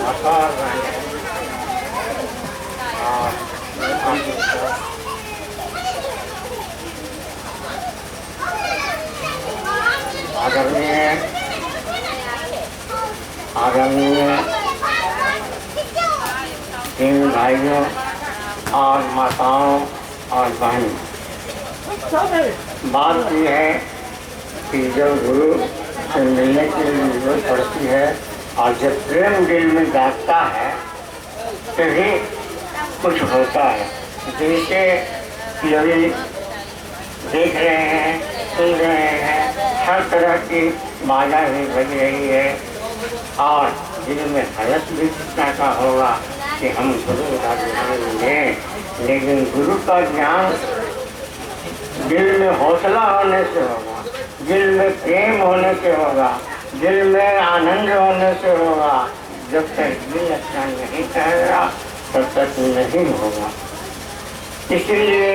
आकार रहने और आदरणीय तीन भाइयों और माताओं और बहन, बात यह है कि जब गुरु से मिलने की जरूरत पड़ती है और जब प्रेम दिल में जागता है तभी कुछ होता है। जैसे कि अभी देख रहे हैं, सुन रहे हैं, हर तरह की बाजा भी बज रही है और दिल में हर्ष भी कितना का होगा कि हम गुरु का ज्ञान लें। लेकिन गुरु का ज्ञान दिल में हौसला होने से होगा, दिल में प्रेम होने से होगा, दिल में आनंद होने से होगा। जब तक दिल अच्छा नहीं कहेगा तब तक नहीं होगा। इसलिए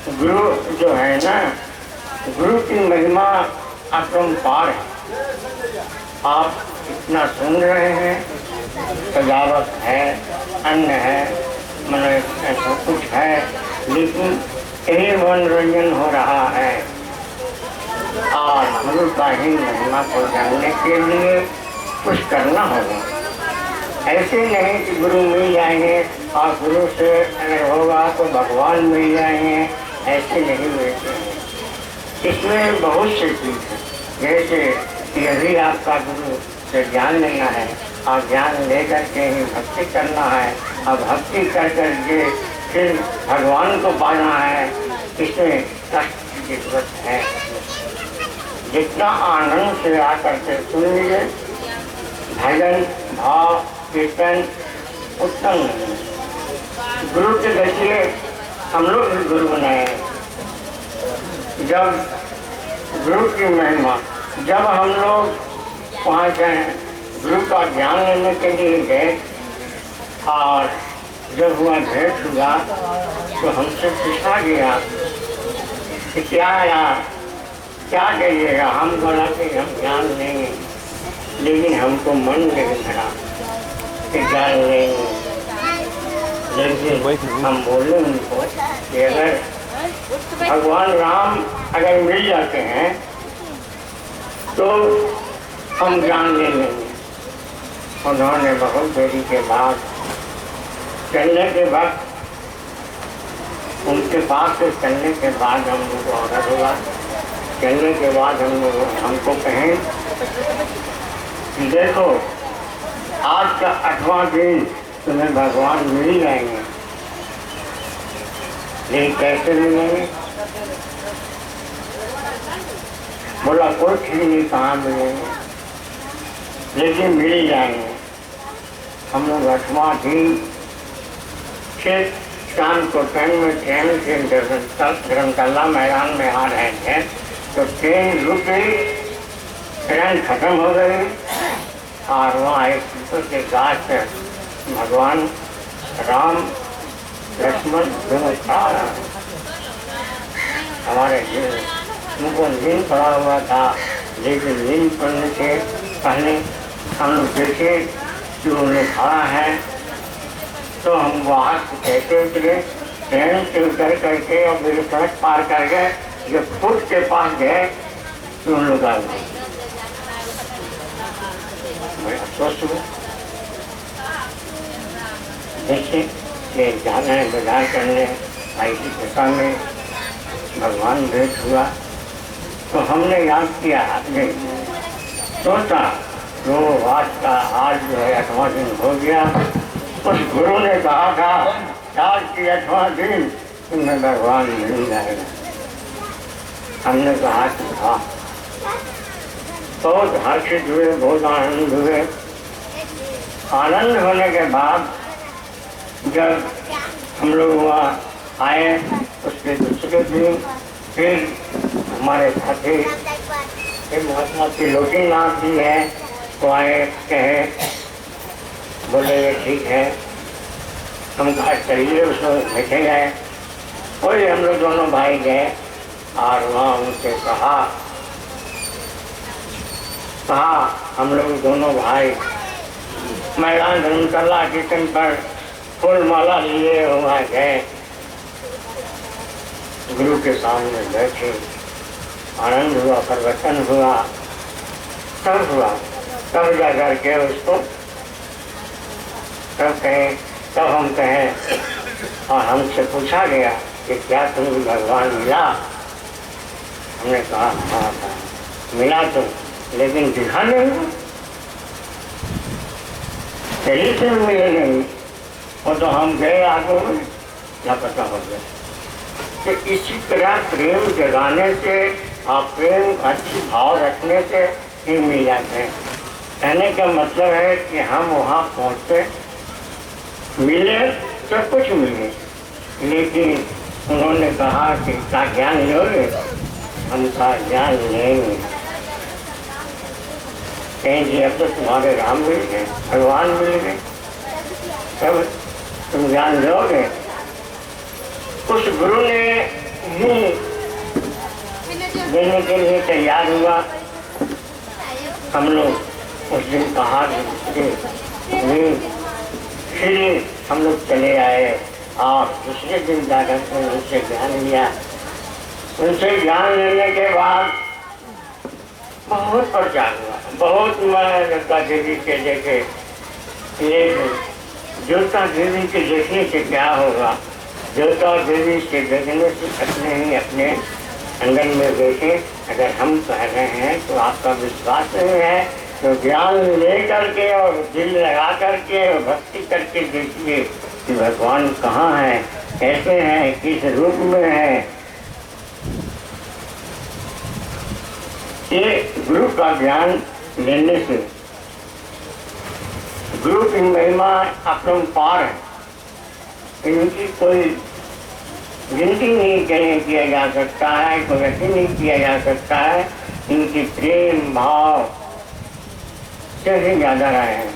गुरु जो है ना, गुरु की महिमा अपरंपार है। आप इतना सुन रहे हैं, सजावट है, अन्न है, मतलब सब कुछ है, लेकिन यही मनोरंजन हो रहा है। और गुरु का ही महिमा को जानने के लिए कुछ करना होगा। ऐसे नहीं कि गुरु मिल जाएंगे और गुरु से अगर होगा तो भगवान मिल जाएंगे, ऐसे नहीं मिलते हैं। इसमें बहुत सी चीज़ है, जैसे यदि आपका गुरु से ज्ञान लेना है और ज्ञान लेकर के ही भक्ति करना है और भक्ति कर करके फिर भगवान को पाना है, इसमें कष्ट की जरूरत है। जितना आनंद से आकर के सुन लीजिए, भजन भाव कीर्तन उत्तम नहीं। गुरु के देखिए हम लोग भी गुरु बनाए। जब गुरु की महिमा, जब हम लोग वहाँ गए, गुरु का ज्ञान लेने के लिए गए और जब हुआ भेंट हुआ तो हमसे पूछा गया कि क्या यार क्या कहिएगा। हम बोला कि हम ज्ञान लेंगे, लेकिन हमको मन नहीं भरा कि ज्ञान लेंगे। लेकिन हम बोले उनको कि अगर भगवान राम अगर मिल जाते हैं तो हम ज्ञान ले लेंगे। उन्होंने बहुत देरी के बाद चलने के वक्त, उनके पास से चलने के बाद हम लोग को ऑर्डर हुआ। चलने के बाद हमको कहें कि देखो आज का 8वां दिन तुम्हें भगवान मिल जाएंगे। लेकिन कैसे मिलेंगे? बोला कोई ठीक नहीं कहाँ मिलेंगे, लेकिन मिल जाएंगे। हम लोग 8वां दिन फिर शाम को ट्रेन में धर्मशाला मैदान में आ रहे थे तो ट्रेन रुक गई, ट्रेन खत्म हो गई और वहाँ एक पीपल के गाछ पर भगवान राम लक्ष्मण दोनों खड़ा रहा। हमारे उनको नींद पड़ा हुआ था, लेकिन नींद पड़ने से पहले हम लोग देखे कि उन्हें खड़ा है तो हम वहाँ से कहते उतरे, ट्रेन से उतर करके और मेरे सड़क पार कर गए। जब फुट के पास गए तो उन लोग आ गए। मैं अफसोस हुआ। देखिए जाना है बाजार करने, ऐसी दशा में भगवान भेंट हुआ तो हमने याद किया, आपने सोचा तो आज जो है 8वां दिन हो गया। उस गुरु ने कहा था आज की 8वां दिन तुम्हें भगवान मिल जाएगा। हमने कहा कि हाँ, बहुत हर्षित हुए, बहुत आनंद हुए। आनंद होने के बाद जब हम लोग वहाँ आए उसके दूसरे दिन फिर हमारे साथी महात्मा त्रिलोकीनाथ जी हैं तो आए, कहे बोले ये ठीक है, हम कहा चलिए उसमें बैठे गए। वही हम लोग दोनों भाई गए और वहाँ उनसे कहा हम लोग दोनों भाई मैदान धर्मशाला कीर्तन पर फूल माला लिए हुआ गए, गुरु के सामने बैठे, आनंद हुआ, परिवर्तन हुआ, सब हुआ। तब जा करके उसको तब हम कहें और हमसे पूछा गया कि क्या तुमको भगवान मिला? हमने कहा हाँ था, मिला तो, लेकिन दिखा नहीं, शरीर से मिले नहीं, वो तो हम गए आगे में लापता हो गए। तो इसी तरह प्रेम जगाने से और प्रेम अच्छी भाव रखने से ही मिल जाते हैं। कहने का मतलब है कि हम वहाँ पहुँचते, मिले सब कुछ मिले, लेकिन उन्होंने कहा कि क्या ज्ञान लोगे? हम कहा ज्ञान लेंगे। कहीं जी अब तो तुम्हारे राम मिल गए, भगवान मिल गए, तब तुम ज्ञान लोगे? उस गुरु ने ही देने के लिए तैयार हुआ। हम लोग उस दिन कहा फिर हम लोग चले आए और दूसरे दिन जाकर के उनसे ज्ञान लिया। उनसे ज्ञान लेने के बाद बहुत प्रचार हुआ, बहुत मैं ज्योता देवी के देखे, लेकिन ज्योता देवी के देखने से क्या होगा? ज्योता देवी से देखने से अपने ही अपने अंगन में देखे। अगर हम कह रहे हैं तो आपका विश्वास नहीं है तो ज्ञान ले करके और दिल लगा करके और भक्ति करके देखिए कि भगवान कहाँ है, कैसे हैं, किस रूप में है। ये गुरु का ज्ञान लेने से गुरु की महिमा अपरंपार है, इनकी कोई गिनती नहीं किया जा सकता है, कोई व्यक्ति नहीं किया जा सकता है। इनकी प्रेम भाव से ही ज्यादा रहे हैं।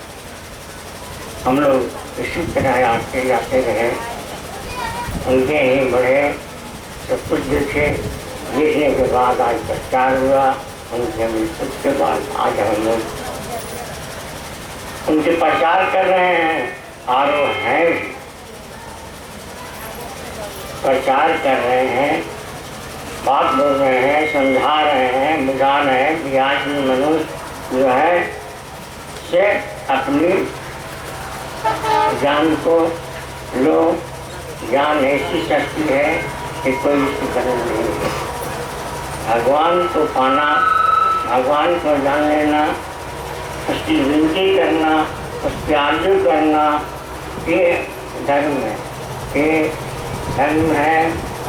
हम लोग इसी तरह आते जाते रहे, उनके ही बढ़े, सब कुछ देखे, देखने के बाद आज प्रचार हुआ, उनके मृत्यु के बाद आज हम लोग उनके प्रचार कर रहे हैं और वो हैं प्रचार कर रहे हैं, बात बोल रहे हैं, समझा रहे हैं, बुझा रहे हैं कि आज में मनुष्य जो है से अपनी ज्ञान को लो। ज्ञान ऐसी शक्ति है कि कोई इसकी कदर नहीं है। भगवान को पाना, भगवान को जान लेना, उसकी विनती करना, उसकी आरज़ू करना, ये धर्म है, ये धर्म है,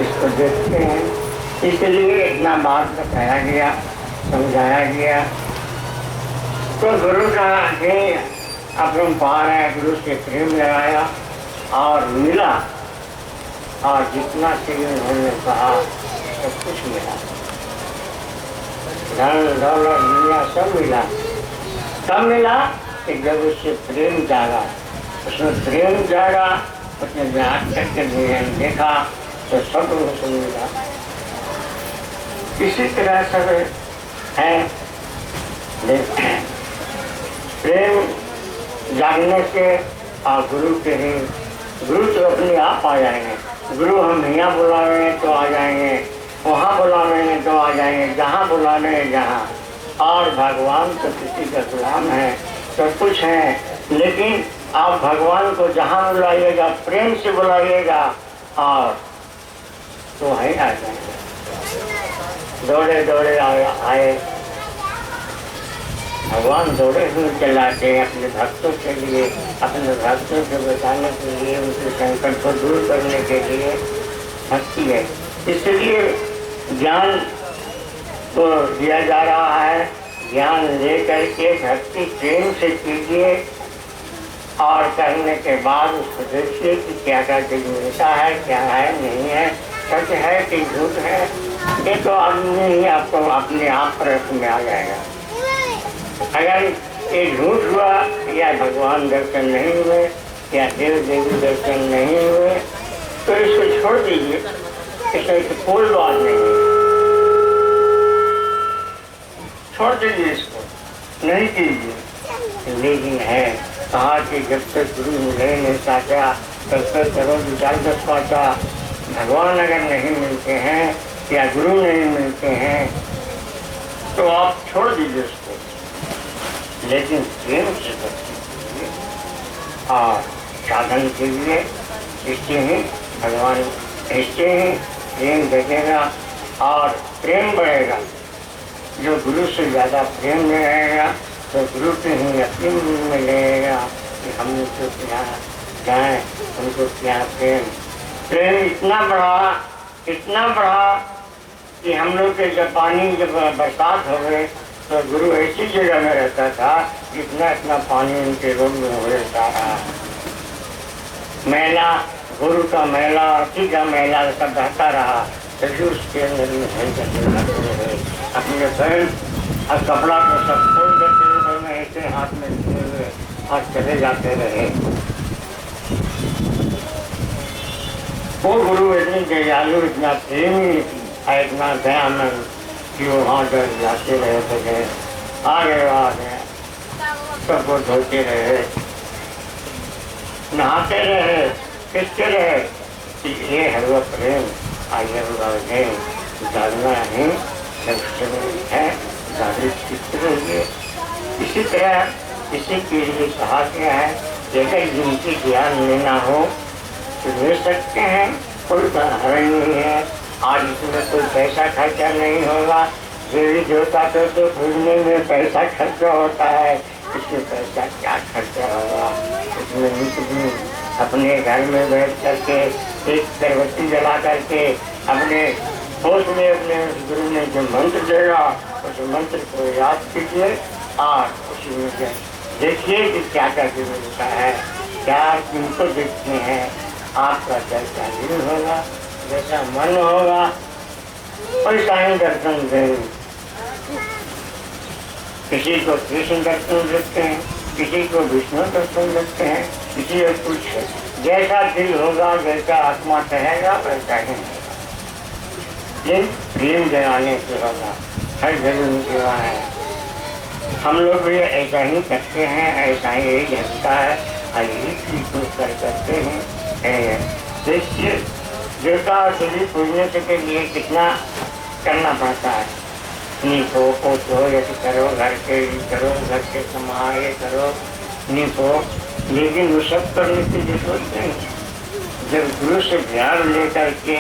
इसको देखते हैं। इसलिए इतना बात बताया गया, समझाया गया। तो गुरु का ही अपरंपार है, गुरु से प्रेम लगाया और मिला, और जितना चाहिए उन्होंने कहा सब कुछ मिला, धन दौलत दुनिया सब मिला। कब मिला कि जब उससे प्रेम जागा, उसमें प्रेम जागा, उसने जाग करके देखा तो सब उसको मिला। इसी तरह सब है, प्रेम जागने से और गुरु के ही, गुरु तो अपने आप आ जाएंगे। गुरु हम यहाँ बुलावेंगे तो आ जाएंगे, वहाँ बुलावेंगे तो आ जाएंगे, जहाँ बुलाने जहाँ। और भगवान तो किसी का गुलाम है, सब कुछ है, लेकिन आप भगवान को जहाँ बुलाइएगा, प्रेम से बुलाइएगा और तो है आ जाएंगे। दौड़े दौड़े आए, भगवान दौड़े हुए चलाते हैं अपने भक्तों के लिए, अपने भक्तों को बचाने के लिए, उनके संकट को दूर करने के लिए भक्ति है। इसलिए ज्ञान को दिया जा रहा है। ज्ञान ले करके भक्ति प्रेम से कीजिए और करने के बाद उसको देखिए कि क्या क्या चीज मिलता है, क्या है, नहीं है, सच है कि झूठ है। ये तो आदमी ही आपको अपने आप प्रश्न में आ जाएगा। अगर ये झूठ हुआ या भगवान दर्शन नहीं हुए या देव देवी दर्शन नहीं हुए तो इसको छोड़ दीजिए, इसमें कोई बात नहीं है, छोड़ दीजिए, इसको नहीं कीजिए। लेकिन है कहा कि जब तक गुरु मिले नहीं साचा तब तक करो विचार दस पाचा। भगवान अगर नहीं मिलते हैं या गुरु नहीं मिलते हैं तो आप छोड़ दीजिए उसको, लेकिन प्रेम से बचिए और साधन के लिए इससे ही भगवान, इससे ही प्रेम बढ़ेगा और प्रेम बढ़ेगा। जो गुरु से ज़्यादा प्रेम में रहेगा तो गुरु के ही अपनी में लगेगा कि हम उनको क्या जाए, उनको क्या प्रेम। प्रेम इतना बढ़ा कि हम लोग के जब पानी जब बरसात हो गए तो गुरु ऐसी जगह में रहता था, इतना पानी उनके रूम में हो जाता रहा। मैला, गुरु का मैला, अति का मैला सब बहता रहा, तभी उसके अंदर में रहे। अपने पैर और कपड़ा को सब खोल देते हुए में ऐसे हाथ में लिए हुए और चले जाते रहे। वो गुरु इतनी दयालु, इतना प्रेमी, इतना दयामंद कि वो वहाँ जाते रहे थे, आ गए सबको धोते रहे, नहाते रहे, खींचते रहे कि ये है वो प्रेम। आगे जानना है है रहिए। इसी तरह इसी के लिए कहा गया है कि अगर जिनकी ज्ञान लेना हो तो ले सकते हैं, कोई हरण नहीं है। आज इसमें कोई पैसा खर्चा नहीं होगा। देवी देवता तो पूजने में पैसा खर्चा होता है, इसमें पैसा क्या खर्चा होगा। इसमें नित्य अपने घर में बैठ करके एक अगरबत्ती जला करके अपने होश में अपने गुरु ने जो मंत्र देगा उस मंत्र को याद कीजिए और उसी में देखिए कि क्या क्या मिलता है, क्या किनको देखते हैं। आपका जैसा दिल होगा, जैसा मन होगा, वैसा ही दर्शन देंगे। किसी को कृष्ण दर्शन देखते हैं, किसी को विष्णु दर्शन देखते हैं, किसी को कुछ। जैसा दिल होगा, जैसा आत्मा कहेगा वैसा ही होगा। ये प्रेम जगाने से होगा, हर जगह सेवा है। हम लोग भी ऐसा ही करते हैं, ऐसा ही यही लगता है, यही चीज करते हैं। देखिए देवता और देवी पूजने के लिए कितना करना पड़ता है। नीपो पोछो, ऐसे करो, घर के कमा, ये करो, नीपो, लेकिन वो सब करने की जरूरत नहीं। जब गुरु से ज्ञान लेकर के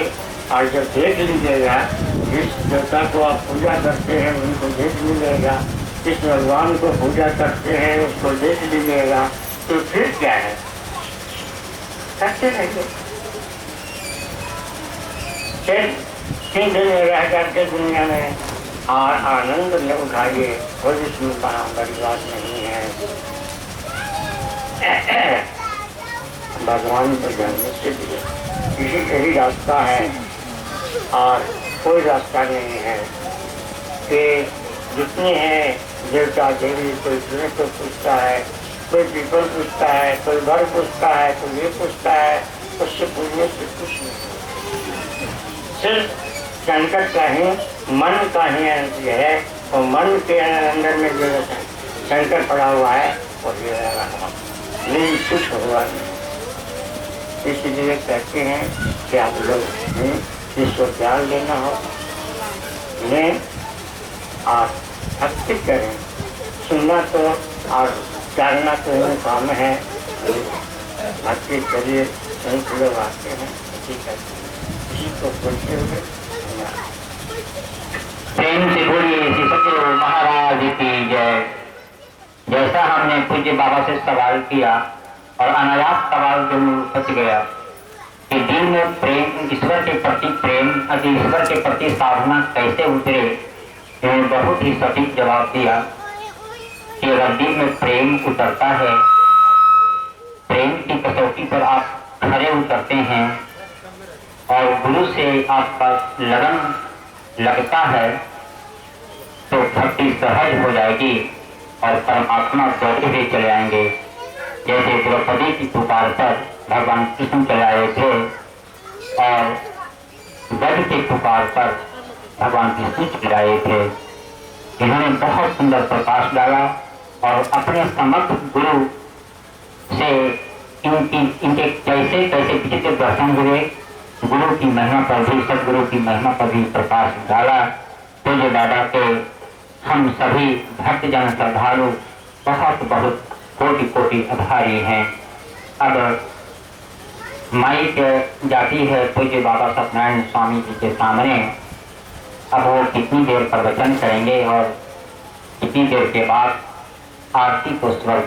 और जब देख लीजिएगा, जिस देवता को आप पूजा करते हैं उनको देख लीजिएगा, जिस भगवान को पूजा करते हैं उसको देख लीजिएगा, तो फिर क्या है, करते रहेंगे। फिर दिन रह करके दुनिया में और आनंद न उठाइए, कोई इसमें बड़ी बात नहीं है। भगवान को जानने के लिए किसी का ही रास्ता है और कोई रास्ता नहीं है। कि जितने हैं देवता देवी, कोई सूर्य को पूछता है, कोई पीपल पूछता है, कोई घर पूछता है, कोई ये पूछता है, उससे पूछने से कुछ नहीं। सिर्फ संकट का ही, मन का ही है, और मन के अंदर में जो संकट पड़ा हुआ है वो ये रहा, नहीं कुछ हुआ नहीं। इसलिए कहते हैं कि आप लोग जिसको ज्ञान लेना हो लें और भक्ति करें। सुनना तो और जानना तो ही काम है, भक्ति करिए। संत लोग आते हैं, इसी को बोलते हुए प्रेम से बोलिए श्री सतगुरु महाराज की जय। जैसा हमने पूज्य बाबा से सवाल किया और अनायास सवाल जो सच गया कि दिल में प्रेम, ईश्वर के प्रति प्रेम, ईश्वर के प्रति साधना कैसे उतरे, इन्होंने बहुत ही सटीक जवाब दिया कि अगर दिल में प्रेम उतरता है, प्रेम की कसौटी पर आप खरे उतरते हैं और गुरु से आपका लगन लगता है तो भक्ति सहज हो जाएगी और परमात्मा दौड़े हुए चले आएंगे। जैसे द्रौपदी की पुकार पर भगवान कृष्ण चले आए थे और वध की पुकार पर भगवान विष्णु चले आए थे। इन्होंने बहुत सुंदर प्रकाश डाला और अपने समर्थ गुरु इनके कैसे कैसे विचित्र दर्शन हुए, गुरु की महिमा पर भी, सदगुरु की महिमा पर भी प्रकाश डाला। पूज्य बाबा के हम सभी भक्तजन श्रद्धालु बहुत बहुत कोटि कोटि आभारी हैं। अब माइक जाती है पूज्य बाबा सत्यनारायण स्वामी जी के सामने। अब वो कितनी देर प्रवचन करेंगे और कितनी देर के बाद आरती को स्वर